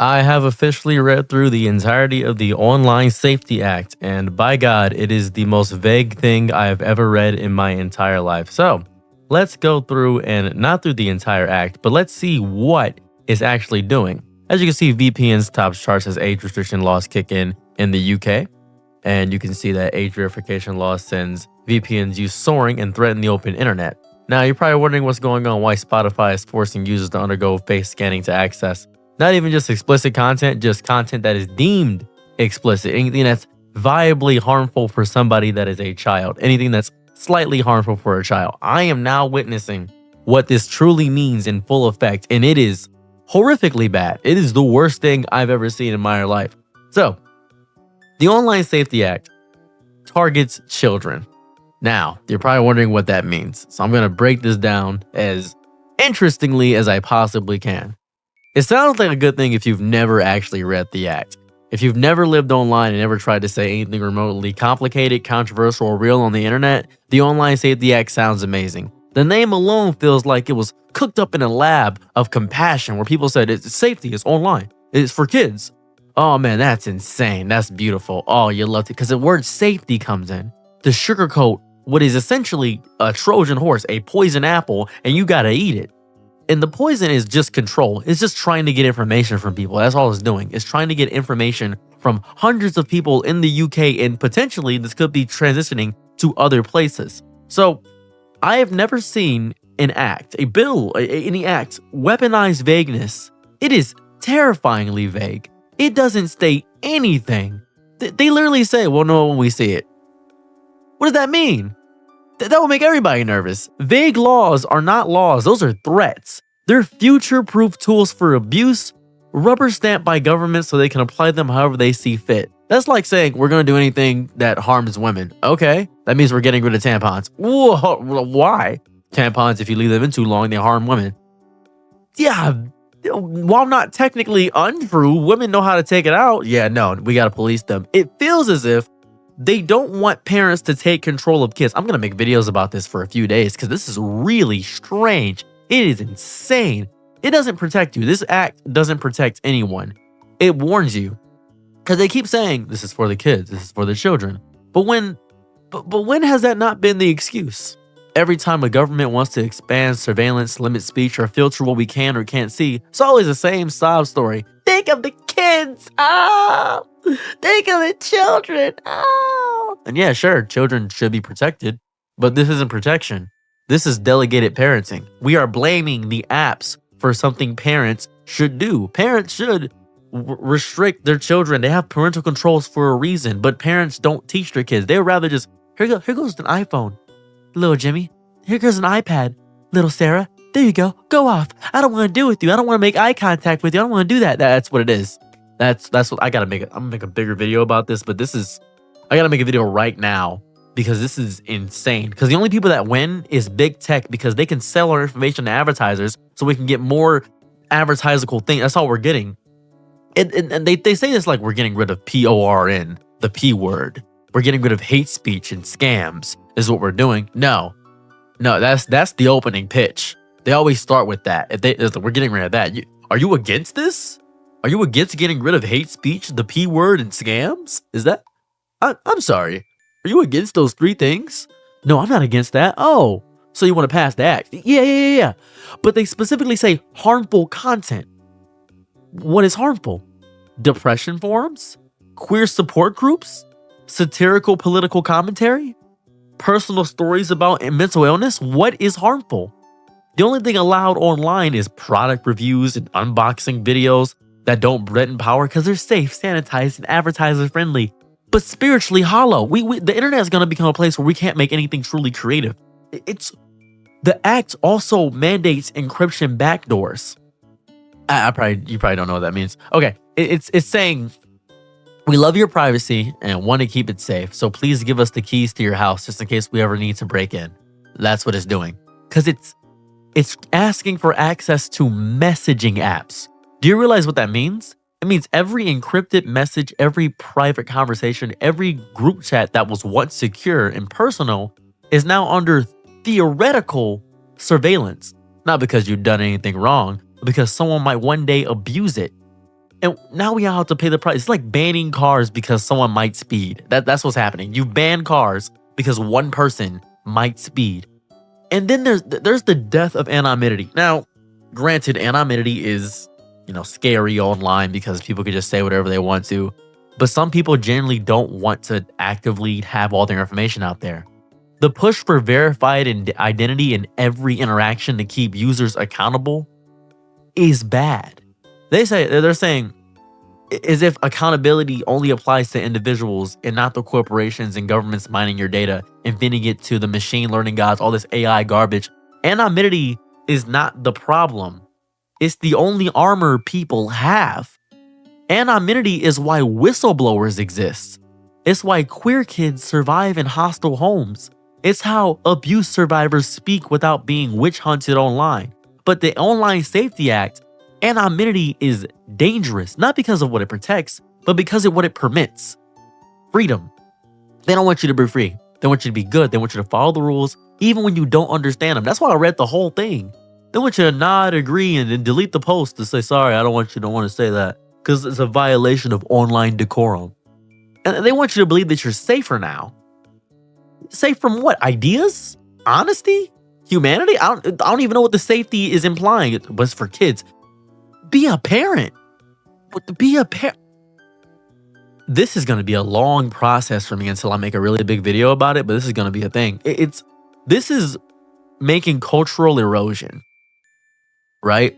I have officially read through the entirety of the Online Safety Act, and by God, it is the most vague thing I have ever read in my entire life. So, let's go through and not through the entire act, but let's see what it's actually doing. As you can see, VPN's top charts as age restriction laws kick in the UK, and you can see that age verification law sends VPNs use soaring and threaten the open internet. Now, you're probably wondering what's going on, why Spotify is forcing users to undergo face scanning to access not even just explicit content, just content that is deemed explicit. Anything that's viably harmful for somebody that is a child. Anything that's slightly harmful for a child. I am now witnessing what this truly means in full effect, and it is horrifically bad. It is the worst thing I've ever seen in my life. So, the Online Safety Act targets children. Now, you're probably wondering what that means. So I'm going to break this down as interestingly as I possibly can. It sounds like a good thing if you've never actually read the act. If you've never lived online and never tried to say anything remotely complicated, controversial, or real on the internet, the Online Safety Act sounds amazing. The name alone feels like it was cooked up in a lab of compassion where people said it's safety, it's online, it's for kids. Oh man, that's insane. That's beautiful. Oh, you love it because the word safety comes in to sugarcoat what is essentially a Trojan horse, a poison apple, and you gotta eat it. And the poison is just control. It's just trying to get information from people. That's all it's doing. It's trying to get information from hundreds of people in the UK, and potentially this could be transitioning to other places. So I have never seen an act, a bill, any act, weaponize vagueness. It is terrifyingly vague. It doesn't state anything. They literally say, we'll know when we see it. What does that mean? That will make everybody nervous. Vague laws are not laws. Those are threats. They're future-proof tools for abuse, rubber stamped by governments so they can apply them however they see fit. That's like saying we're going to do anything that harms women. Okay, that means we're getting rid of tampons. Whoa, why? Tampons, if you leave them in too long, they harm women. Yeah, while not technically untrue, women know how to take it out. Yeah, no, we got to police them. It feels as if they don't want parents to take control of kids. I'm going to make videos about this for a few days because this is really strange. It is insane. It doesn't protect you. This act doesn't protect anyone. It warns you. Because they keep saying, this is for the kids, this is for the children. But when has that not been the excuse? Every time a government wants to expand surveillance, limit speech, or filter what we can or can't see, it's always the same sob story. Think of the kids. Oh, think of the children. Oh. And yeah, sure, children should be protected, but this isn't protection. This is delegated parenting. We are blaming the apps for something parents should do. Parents should restrict their children. They have parental controls for a reason, but parents don't teach their kids. They'd rather just, here goes an iPhone, little Jimmy. Here goes an iPad, little Sarah. There you go. Go off. I don't want to do with you. I don't want to make eye contact with you. I don't want to do that. That's what it is. That's what I gotta make. I'm gonna make a bigger video about this, but I gotta make a video right now because this is insane. Because the only people that win is big tech because they can sell our information to advertisers so we can get more advertisable things. That's all we're getting. And they say this like we're getting rid of PORN, the P word. We're getting rid of hate speech and scams is what we're doing. No, that's the opening pitch. They always start with that. If we're getting rid of that, are you against this? Are you against getting rid of hate speech, the P word, and scams? Is that? I'm sorry. Are you against those three things? No, I'm not against that. Oh, so you want to pass the act? Yeah. But they specifically say harmful content. What is harmful? Depression forums? Queer support groups? Satirical political commentary? Personal stories about mental illness? What is harmful? The only thing allowed online is product reviews and unboxing videos that don't threaten power because they're safe, sanitized, and advertiser friendly, but spiritually hollow. The internet is going to become a place where we can't make anything truly creative. The act also mandates encryption backdoors. You probably don't know what that means. Okay, it's saying we love your privacy and want to keep it safe, so please give us the keys to your house just in case we ever need to break in. That's what it's doing. Because it's asking for access to messaging apps. Do you realize what that means? It means every encrypted message, every private conversation, every group chat that was once secure and personal is now under theoretical surveillance. Not because you've done anything wrong, but because someone might one day abuse it. And now we all have to pay the price. It's like banning cars because someone might speed. That's what's happening. You ban cars because one person might speed. And then there's the death of anonymity. Now, granted, anonymity is, scary online because people could just say whatever they want to. But some people generally don't want to actively have all their information out there. The push for verified identity in every interaction to keep users accountable is bad. They're saying as if accountability only applies to individuals and not the corporations and governments mining your data and feeding it to the machine learning gods, all this AI garbage. Anonymity is not the problem. It's the only armor people have. Anonymity is why whistleblowers exist. It's why queer kids survive in hostile homes. It's how abuse survivors speak without being witch hunted online. But the Online Safety Act, anonymity is dangerous, not because of what it protects, but because of what it permits. Freedom. They don't want you to be free. They want you to be good. They want you to follow the rules, even when you don't understand them. That's why I read the whole thing. They want you to nod, agree, and then delete the post to say, sorry, I don't want to say that, because it's a violation of online decorum. And they want you to believe that you're safer now. Safe from what? Ideas? Honesty? Humanity? I don't even know what the safety is implying. But it's for kids. Be a parent. Be a parent. This is going to be a long process for me until I make a really big video about it, but this is going to be a thing. This is making cultural erosion, right?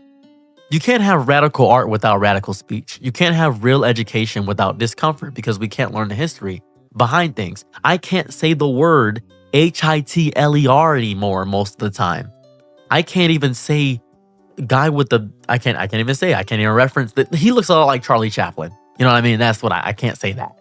You can't have radical art without radical speech. You can't have real education without discomfort because we can't learn the history behind things. I can't say the word HITLER anymore most of the time. I can't even say guy with the, I can't even reference that. He looks a lot like Charlie Chaplin. You know what I mean? That's what I can't say that.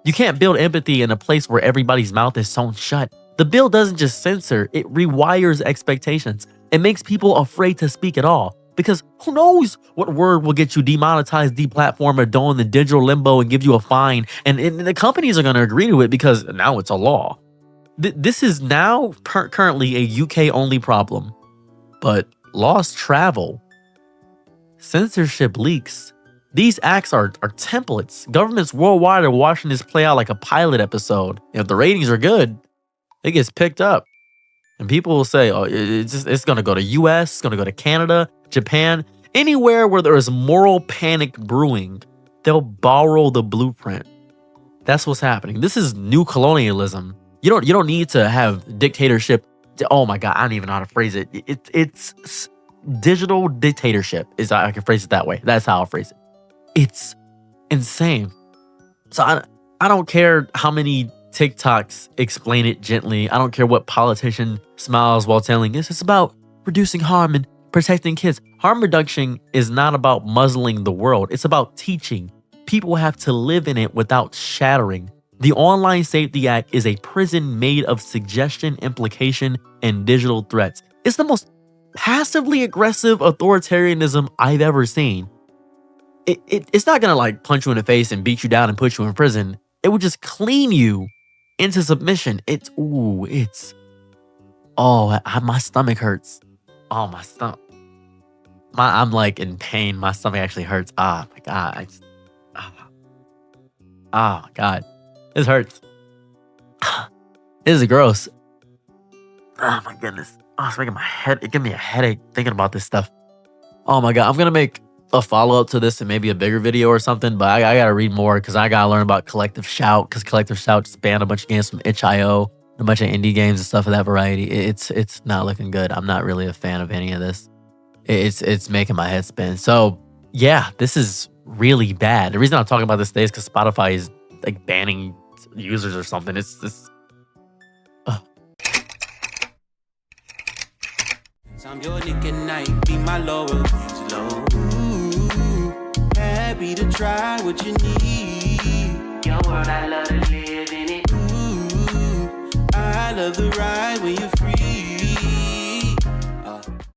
You can't build empathy in a place where everybody's mouth is sewn shut. The bill doesn't just censor, it rewires expectations. It makes people afraid to speak at all. Because who knows what word will get you demonetized, deplatformed, or thrown in the digital limbo and give you a fine. And the companies are going to agree to it because now it's a law. This is now currently a UK-only problem. But laws travel. Censorship leaks. These acts are templates. Governments worldwide are watching this play out like a pilot episode. If the ratings are good, it gets picked up. And people will say, oh, it's going to go to US, it's going to go to Canada, Japan, anywhere where there is moral panic brewing, they'll borrow the blueprint. That's what's happening. This is new colonialism. You don't need to have dictatorship. Oh my God, I don't even know how to phrase it. It's digital dictatorship is how I can phrase it that way. That's how I'll phrase it. It's insane. So I don't care how many TikToks explain it gently. I don't care what politician smiles while telling this. It's about reducing harm and protecting kids. Harm reduction is not about muzzling the world. It's about teaching. People have to live in it without shattering. The Online Safety Act is a prison made of suggestion, implication, and digital threats. It's the most passively aggressive authoritarianism I've ever seen. It's not gonna like punch you in the face and beat you down and put you in prison. It would just clean you into submission. My stomach hurts. Oh, my stomach. I'm like in pain. My stomach actually hurts. Oh my God. Oh my God. This hurts. This is gross. Oh my goodness. Oh, it's making my head. It gives me a headache thinking about this stuff. Oh my God. I'm going to make a follow-up to this and maybe a bigger video or something, but I gotta read more because I gotta learn about Collective Shout, because Collective Shout just banned a bunch of games from itch.io, a bunch of indie games and stuff of that variety. It's not looking good. I'm not really a fan of any of this. It's making my head spin. So yeah, this is really bad. The reason I'm talking about this today is because Spotify is like banning users or something. I'm your Nick at night, be my lover, slow. Happy to try what you need. Your world, I love to live in it. I love the ride when you